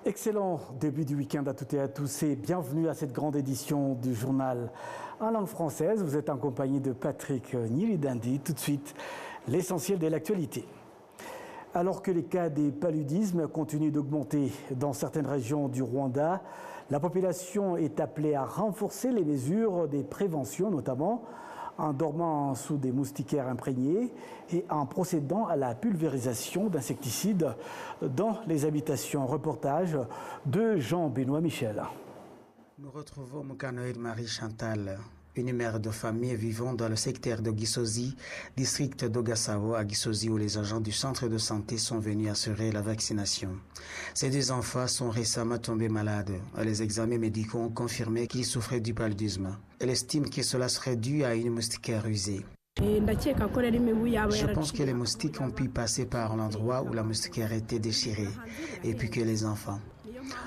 Excellent début du week-end à toutes et à tous et bienvenue à cette grande édition du journal en langue française. Vous êtes en compagnie de Patrick Nilidandi. Tout de suite, l'essentiel de l'actualité. Alors que les cas des paludismes continuent d'augmenter dans certaines régions du Rwanda, la population est appelée à renforcer les mesures de prévention, notamment en dormant sous des moustiquaires imprégnés et en procédant à la pulvérisation d'insecticides dans les habitations. Reportage de Jean-Benoît Michel. Nous retrouvons Mukanoël Marie Chantal, une mère de famille vivant dans le secteur de Gisozi, district d'Ogasao à Gisozi, où les agents du centre de santé sont venus assurer la vaccination. Ces deux enfants sont récemment tombés malades. Les examens médicaux ont confirmé qu'ils souffraient du paludisme. Elle estime que cela serait dû à une moustiquaire usée. Je pense que les moustiques ont pu passer par l'endroit où la moustiquaire était déchirée, et puis que les enfants.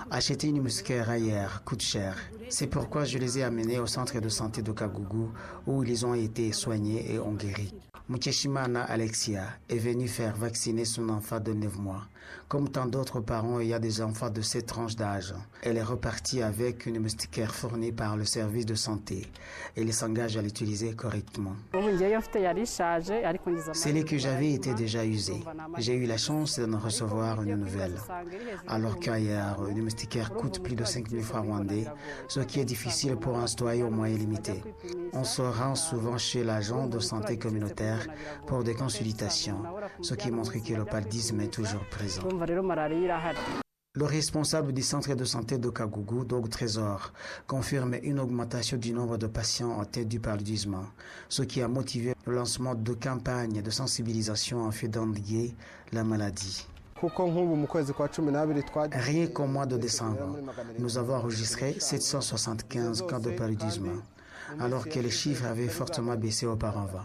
Acheter une moustiquaire ailleurs coûte cher. C'est pourquoi je les ai amenés au centre de santé de Kagugu où ils ont été soignés et ont guéri. Mukeshimana Alexia est venue faire vacciner son enfant de 9 mois. Comme tant d'autres parents, il y a des enfants de cette tranche d'âge. Elle est repartie avec une moustiquaire fournie par le service de santé. Elle s'engage à l'utiliser correctement. Celle que j'avais était déjà usée. J'ai eu la chance d'en recevoir une nouvelle. Alors qu'ailleurs, une moustiquaire coûte plus de 5 000 francs rwandais, ce qui est difficile pour un citoyen aux moyens limités. On se rend souvent chez l'agent de santé communautaire pour des consultations, ce qui montre que le paludisme est toujours présent. Le responsable du centre de santé de Kagugu, Doug Trésor, confirme une augmentation du nombre de patients atteints du paludisme, ce qui a motivé le lancement de campagnes de sensibilisation afin d'endiguer la maladie. Rien qu'au mois de décembre, nous avons enregistré 775 cas de paludisme, alors que les chiffres avaient fortement baissé auparavant.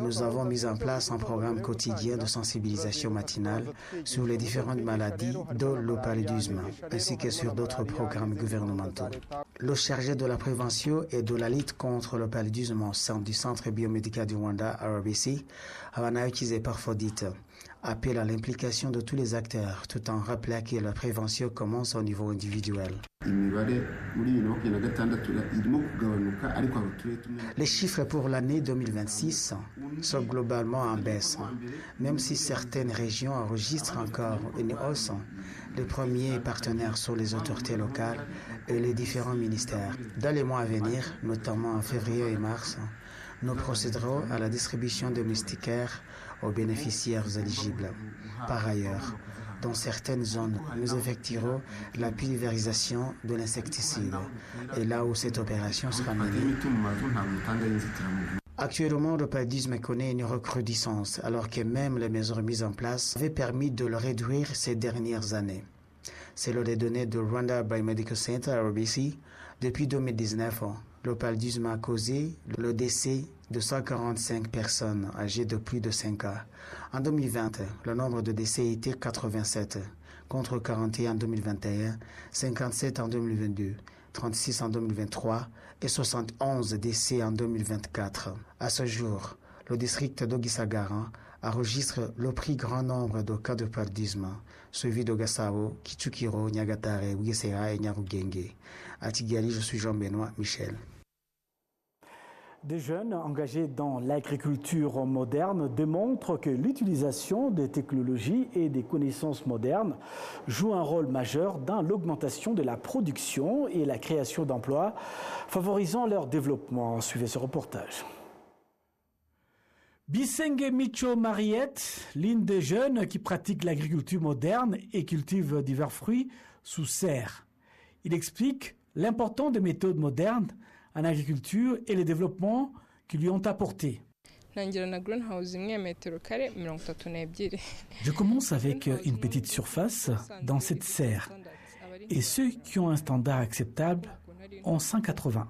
Nous avons mis en place un programme quotidien de sensibilisation matinale sur les différentes maladies de le paludisme, ainsi que sur d'autres programmes gouvernementaux. Le chargé de la prévention et de la lutte contre le paludisme au sein du Centre biomédical du Rwanda, RBC, Havanayokize Parfodite, appelle à l'implication de tous les acteurs, tout en rappelant que la prévention commence au niveau individuel. Les chiffres pour l'année 2026 sont globalement en baisse. Même si certaines régions enregistrent encore une hausse, les premiers partenaires sont les autorités locales et les différents ministères. Dans les mois à venir, notamment en février et mars, nous procéderons à la distribution de moustiquaires aux bénéficiaires éligibles. Par ailleurs, dans certaines zones, nous effectuerons la pulvérisation de l'insecticide. Et là où cette opération sera menée. Actuellement, le paludisme connaît une recrudescence, alors que même les mesures mises en place avaient permis de le réduire ces dernières années. Selon les données de Rwanda Biomedical Center, RBC, depuis 2019, le paludisme a causé le décès de 145 personnes âgées de plus de 5 ans. En 2020, le nombre de décès était 87, contre 41 en 2021, 57 en 2022, 36 en 2023 et 71 décès en 2024. À ce jour, le district d'Ogisagara enregistre le plus grand nombre de cas de paludisme, suivi d'Ogasao, Kichukiro, Nyagatare, Bugesera et Nyarugenge. À Kigali, je suis Jean-Benoît Michel. Des jeunes engagés dans l'agriculture moderne démontrent que l'utilisation des technologies et des connaissances modernes joue un rôle majeur dans l'augmentation de la production et la création d'emplois, favorisant leur développement. Suivez ce reportage. Bisenge Micho Mariette, l'une des jeunes qui pratique l'agriculture moderne et cultive divers fruits sous serre. Il explique l'importance des méthodes modernes en agriculture et les développements qui lui ont apporté. Je commence avec une petite surface dans cette serre et ceux qui ont un standard acceptable ont 180.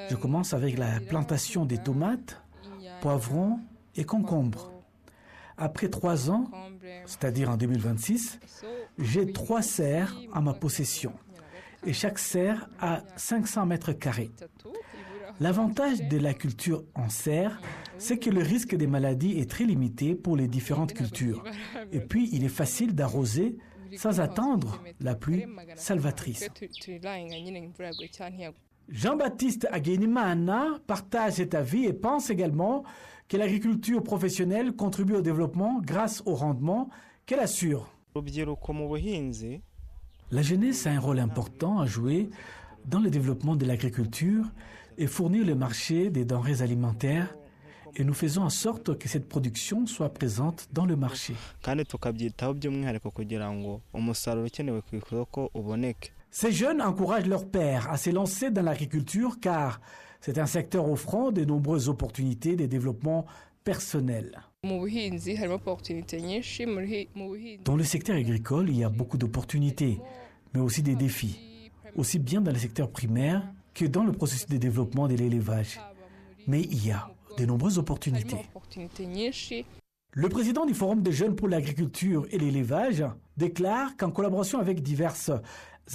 Je commence avec la plantation des tomates, poivrons et concombres. Après 3 ans, c'est-à-dire en 2026, j'ai 3 serres en ma possession. Et chaque serre a 500 mètres carrés. L'avantage de la culture en serre, c'est que le risque des maladies est très limité pour les différentes cultures. Et puis, il est facile d'arroser sans attendre la pluie salvatrice. Jean-Baptiste Agenimana partage cet avis et pense également que l'agriculture professionnelle contribue au développement grâce au rendement qu'elle assure. La jeunesse a un rôle important à jouer dans le développement de l'agriculture et fournir le marché des denrées alimentaires, et nous faisons en sorte que cette production soit présente dans le marché. Ces jeunes encouragent leurs pairs à se lancer dans l'agriculture car c'est un secteur offrant de nombreuses opportunités de développement personnel. Dans le secteur agricole, il y a beaucoup d'opportunités, mais aussi des défis, aussi bien dans le secteur primaire que dans le processus de développement de l'élevage. Mais il y a de nombreuses opportunités. Le président du Forum des jeunes pour l'agriculture et l'élevage déclare qu'en collaboration avec diverses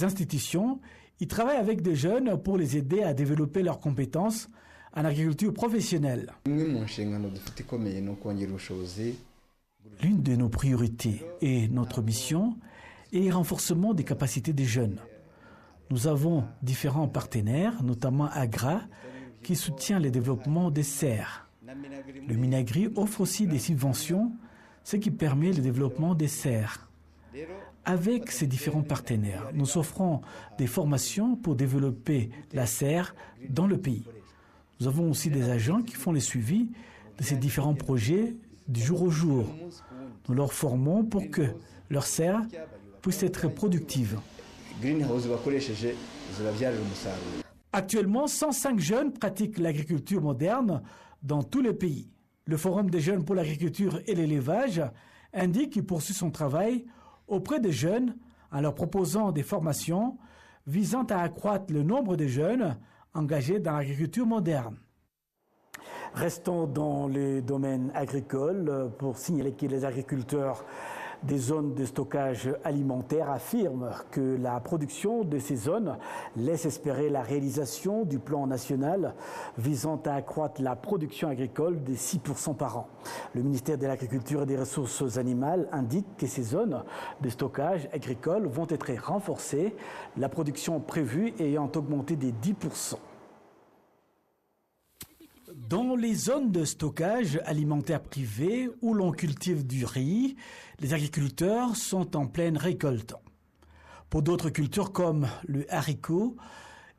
institutions, il travaille avec des jeunes pour les aider à développer leurs compétences en agriculture professionnelle. L'une de nos priorités et notre mission est le renforcement des capacités des jeunes. Nous avons différents partenaires, notamment AGRA, qui soutient le développement des serres. Le Minagri offre aussi des subventions, ce qui permet le développement des serres. Avec ces différents partenaires, nous offrons des formations pour développer la serre dans le pays. Nous avons aussi des agents qui font le suivi de ces différents projets du jour au jour. Nous leur formons pour que leur serre puisse être productive. Actuellement, 105 jeunes pratiquent l'agriculture moderne dans tous les pays. Le Forum des jeunes pour l'agriculture et l'élevage indique qu'il poursuit son travail auprès des jeunes en leur proposant des formations visant à accroître le nombre de jeunes engagés dans l'agriculture moderne. Restons dans le domaine agricole pour signaler que les agriculteurs des zones de stockage alimentaire affirment que la production de ces zones laisse espérer la réalisation du plan national visant à accroître la production agricole de 6% par an. Le ministère de l'Agriculture et des Ressources animales indique que ces zones de stockage agricole vont être renforcées, la production prévue ayant augmenté de 10%. Dans les zones de stockage alimentaire privées où l'on cultive du riz, les agriculteurs sont en pleine récolte. Pour d'autres cultures comme le haricot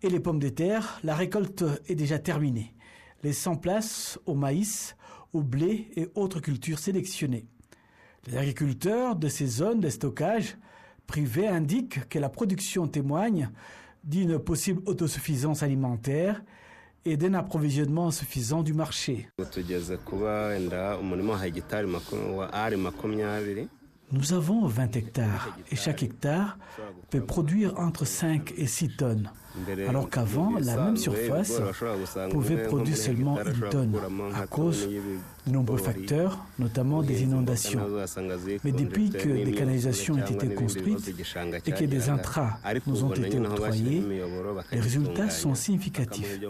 et les pommes de terre, la récolte est déjà terminée, laissant place au maïs, au blé et autres cultures sélectionnées. Les agriculteurs de ces zones de stockage privées indiquent que la production témoigne d'une possible autosuffisance alimentaire et d'un approvisionnement suffisant du marché. Nous avons 20 hectares et chaque hectare peut produire entre 5 et 6 tonnes, alors qu'avant, la même surface pouvait produire seulement 1 tonne à cause de nombreux facteurs, notamment des inondations. Mais depuis que des canalisations ont été construites et que des intrants nous ont été octroyés, les résultats sont significatifs.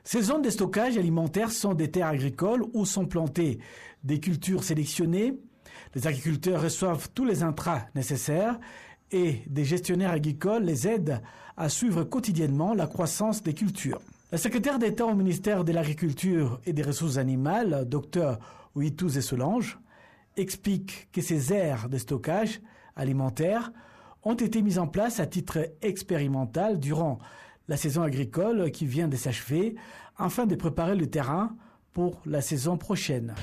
Ces zones de stockage alimentaire sont des terres agricoles où sont plantées des cultures sélectionnées. Les agriculteurs reçoivent tous les intrants nécessaires et des gestionnaires agricoles les aident à suivre quotidiennement la croissance des cultures. La secrétaire d'État au ministère de l'Agriculture et des Ressources animales, Dr Uitouze Solange, explique que ces aires de stockage alimentaire ont été mises en place à titre expérimental durant la saison agricole qui vient de s'achever afin de préparer le terrain pour la saison prochaine.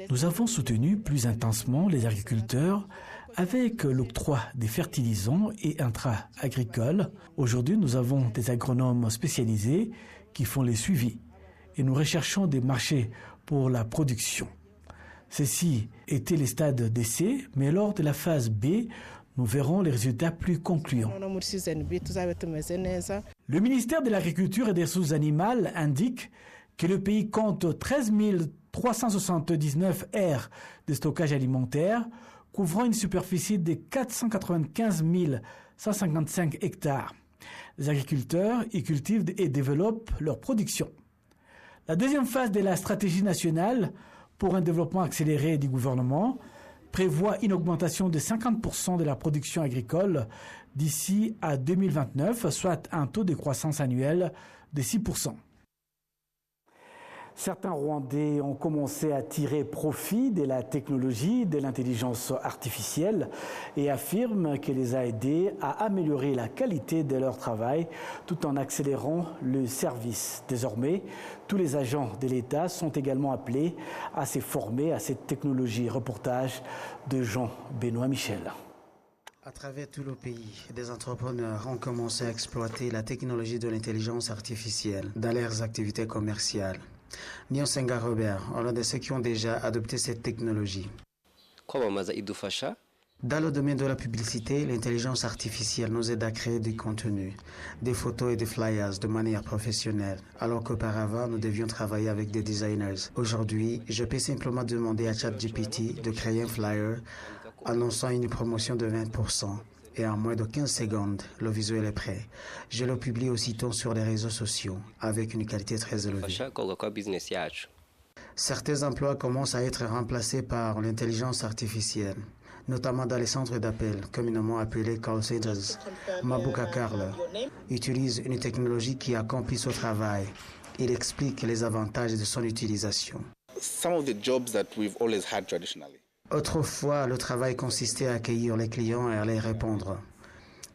Nous avons soutenu plus intensément les agriculteurs avec l'octroi des fertilisants et intrants agricoles. Aujourd'hui, nous avons des agronomes spécialisés qui font les suivis et nous recherchons des marchés pour la production. Ceci était les stades d'essai, mais lors de la phase B, nous verrons les résultats plus concluants. Le ministère de l'Agriculture et des Ressources animales indique que le pays compte 13 379 aires de stockage alimentaire, couvrant une superficie de 495 155 hectares. Les agriculteurs y cultivent et développent leur production. La deuxième phase de la stratégie nationale pour un développement accéléré du gouvernement prévoit une augmentation de 50% de la production agricole d'ici à 2029, soit un taux de croissance annuel de 6%. Certains Rwandais ont commencé à tirer profit de la technologie de l'intelligence artificielle et affirment qu'elle les a aidés à améliorer la qualité de leur travail tout en accélérant le service. Désormais, tous les agents de l'État sont également appelés à se former à cette technologie. Reportage de Jean-Benoît Michel. À travers tout le pays, des entrepreneurs ont commencé à exploiter la technologie de l'intelligence artificielle dans leurs activités commerciales. Niyonsenga Robert est l'un de ceux qui ont déjà adopté cette technologie. Dans le domaine de la publicité, l'intelligence artificielle nous aide à créer du contenu, des photos et des flyers de manière professionnelle, alors qu'auparavant, nous devions travailler avec des designers. Aujourd'hui, je peux simplement demander à ChatGPT de créer un flyer annonçant une promotion de 20%. Et en moins de 15 secondes, le visuel est prêt. Je le publie aussitôt sur les réseaux sociaux avec une qualité très élevée. Certains emplois commencent à être remplacés par l'intelligence artificielle, notamment dans les centres d'appel, communément appelés call centers. Mabuka Karl utilise une technologie qui accomplit ce travail. Il explique les avantages de son utilisation. Autrefois, le travail consistait à accueillir les clients et à les répondre.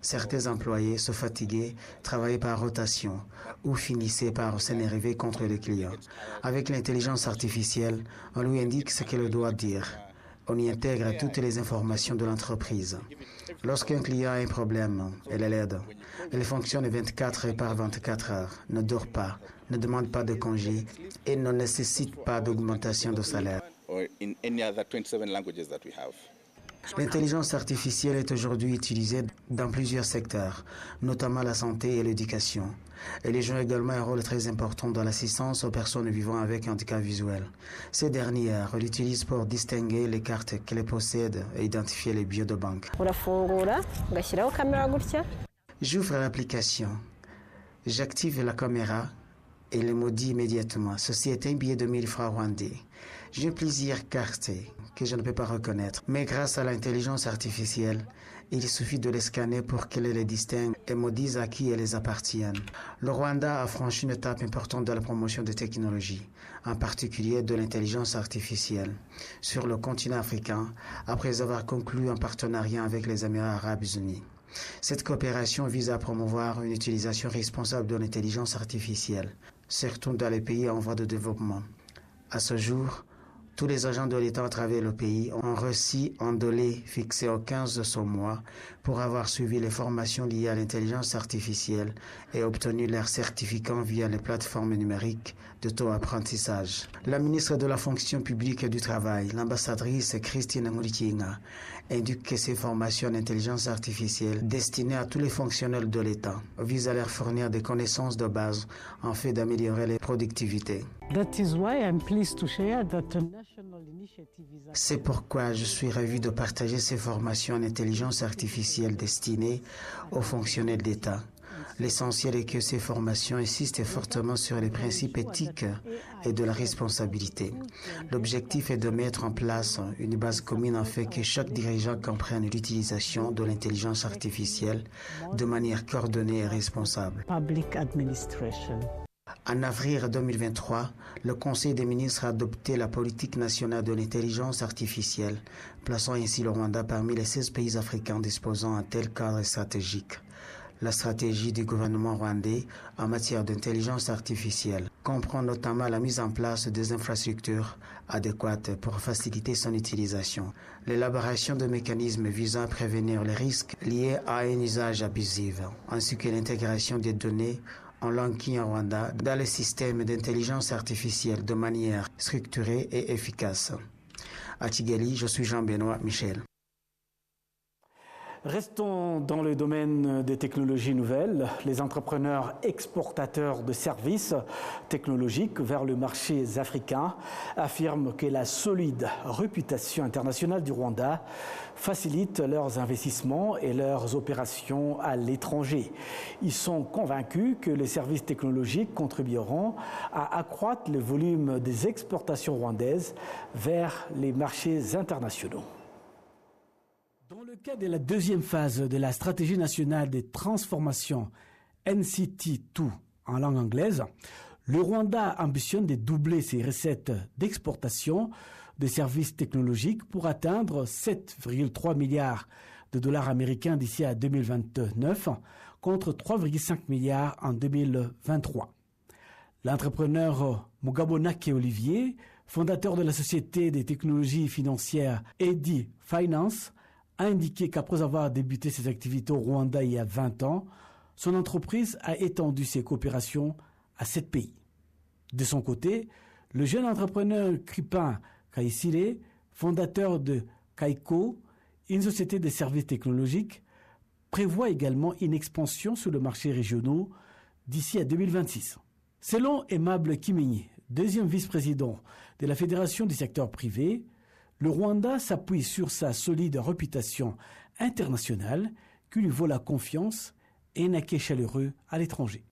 Certains employés se fatiguaient, travaillaient par rotation ou finissaient par s'énerver contre les clients. Avec l'intelligence artificielle, on lui indique ce qu'elle doit dire. On y intègre toutes les informations de l'entreprise. Lorsqu'un client a un problème, elle l'aide. Elle fonctionne 24 heures par 24 heures, ne dort pas, ne demande pas de congé et ne nécessite pas d'augmentation de salaire. L'intelligence artificielle est aujourd'hui utilisée dans plusieurs secteurs, notamment la santé et l'éducation. Elle joue également un rôle très important dans l'assistance aux personnes vivant avec un handicap visuel. Ces dernières l'utilisent pour distinguer les cartes qu'elles possèdent et identifier les billets de banque. J'ouvre l'application, j'active la caméra et le maudit immédiatement. Ceci est un billet de 1000 francs rwandais. J'ai plusieurs cartes que je ne peux pas reconnaître, mais grâce à l'intelligence artificielle, il suffit de les scanner pour qu'elle les distingue et me dise à qui elles appartiennent. Le Rwanda a franchi une étape importante dans la promotion des technologies, en particulier de l'intelligence artificielle, sur le continent africain, après avoir conclu un partenariat avec les Émirats arabes unis. Cette coopération vise à promouvoir une utilisation responsable de l'intelligence artificielle, surtout dans les pays en voie de développement. À ce jour, tous les agents de l'État à travers le pays ont reçu un délai fixé au 15 de ce mois pour avoir suivi les formations liées à l'intelligence artificielle et obtenu leur certificat via les plateformes numériques de taux apprentissage. La ministre de la Fonction publique et du Travail, l'ambassadrice Christine Murikinga, indique que ces formations d'intelligence artificielle destinées à tous les fonctionnaires de l'État visent à leur fournir des connaissances de base en fait d'améliorer les productivités. C'est pourquoi je suis ravi de partager ces formations en intelligence artificielle destinées aux fonctionnaires d'État. L'essentiel est que ces formations insistent fortement sur les principes éthiques et de la responsabilité. L'objectif est de mettre en place une base commune afin que chaque dirigeant comprenne l'utilisation de l'intelligence artificielle de manière coordonnée et responsable. En avril 2023, le Conseil des ministres a adopté la politique nationale de l'intelligence artificielle, plaçant ainsi le Rwanda parmi les 16 pays africains disposant d'un tel cadre stratégique. La stratégie du gouvernement rwandais en matière d'intelligence artificielle comprend notamment la mise en place des infrastructures adéquates pour faciliter son utilisation, l'élaboration de mécanismes visant à prévenir les risques liés à un usage abusif, ainsi que l'intégration des données en langue Kinyarwanda dans les systèmes d'intelligence artificielle de manière structurée et efficace. À Kigali, je suis Jean-Benoît Michel. Restons dans le domaine des technologies nouvelles. Les entrepreneurs exportateurs de services technologiques vers le marché africain affirment que la solide réputation internationale du Rwanda facilite leurs investissements et leurs opérations à l'étranger. Ils sont convaincus que les services technologiques contribueront à accroître le volume des exportations rwandaises vers les marchés internationaux. Dans le cadre de la deuxième phase de la stratégie nationale des transformations NCT2 en langue anglaise, le Rwanda ambitionne de doubler ses recettes d'exportation de services technologiques pour atteindre 7,3 milliards de dollars américains d'ici à 2029 contre 3,5 milliards en 2023. L'entrepreneur Mugabo Nake Olivier, fondateur de la société des technologies financières Eddy Finance, a indiqué qu'après avoir débuté ses activités au Rwanda il y a 20 ans, son entreprise a étendu ses coopérations à 7 pays. De son côté, le jeune entrepreneur Kripin Kaisile, fondateur de Kaiko, une société de services technologiques, prévoit également une expansion sur le marché régional d'ici à 2026. Selon Aimable Kimenyi, deuxième vice-président de la Fédération du secteur privé, le Rwanda s'appuie sur sa solide réputation internationale qui lui vaut la confiance et un accueil chaleureux à l'étranger.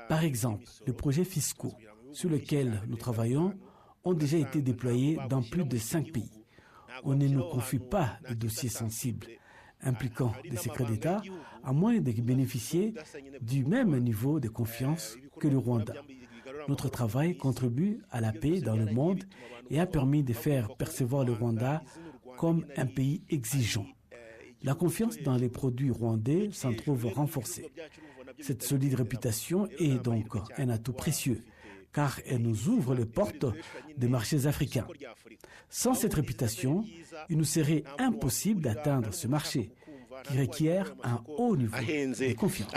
Par exemple, les projets fiscaux sur lesquels nous travaillons ont déjà été déployés dans plus de 5 pays. On ne nous confie pas de dossiers sensibles impliquant des secrets d'État, à moins de bénéficier du même niveau de confiance que le Rwanda. Notre travail contribue à la paix dans le monde et a permis de faire percevoir le Rwanda comme un pays exigeant. La confiance dans les produits rwandais s'en trouve renforcée. Cette solide réputation est donc un atout précieux, car elle nous ouvre les portes des marchés africains. Sans cette réputation, il nous serait impossible d'atteindre ce marché, qui requiert un haut niveau de confiance.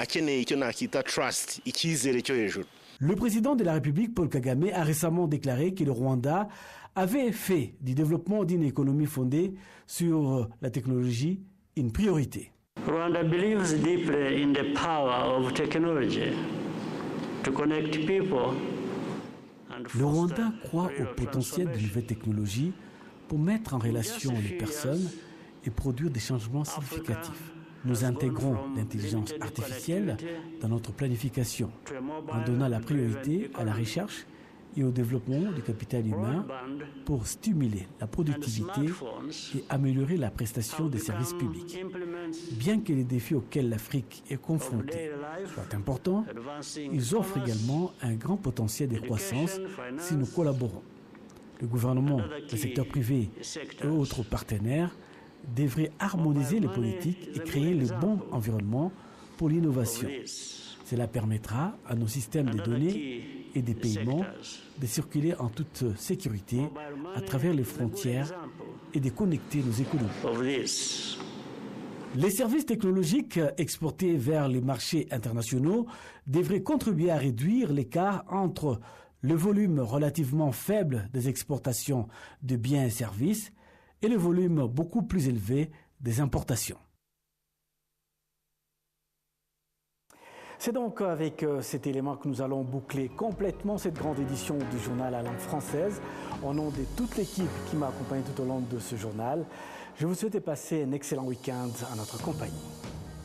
Le président de la République, Paul Kagame, a récemment déclaré que le Rwanda avait fait du développement d'une économie fondée sur la technologie une priorité. Rwanda believes deeply in the power of technology to connect people. Le Rwanda croit au potentiel de nouvelles technologies pour mettre en relation les personnes et produire des changements significatifs. Nous intégrons l'intelligence artificielle dans notre planification, en donnant la priorité à la recherche et au développement du capital humain pour stimuler la productivité et améliorer la prestation des services publics. Bien que les défis auxquels l'Afrique est confrontée soient importants, ils offrent également un grand potentiel de croissance si nous collaborons. Le gouvernement, le secteur privé et autres partenaires devraient harmoniser les politiques et créer le bon environnement pour l'innovation. Cela permettra à nos systèmes de données et des paiements de circuler en toute sécurité à travers les frontières et de connecter nos économies. Les services technologiques exportés vers les marchés internationaux devraient contribuer à réduire l'écart entre le volume relativement faible des exportations de biens et services et le volume beaucoup plus élevé des importations. C'est donc avec cet élément que nous allons boucler complètement cette grande édition du journal à langue française. Au nom de toute l'équipe qui m'a accompagné tout au long de ce journal, je vous souhaite passer un excellent week-end en notre compagnie.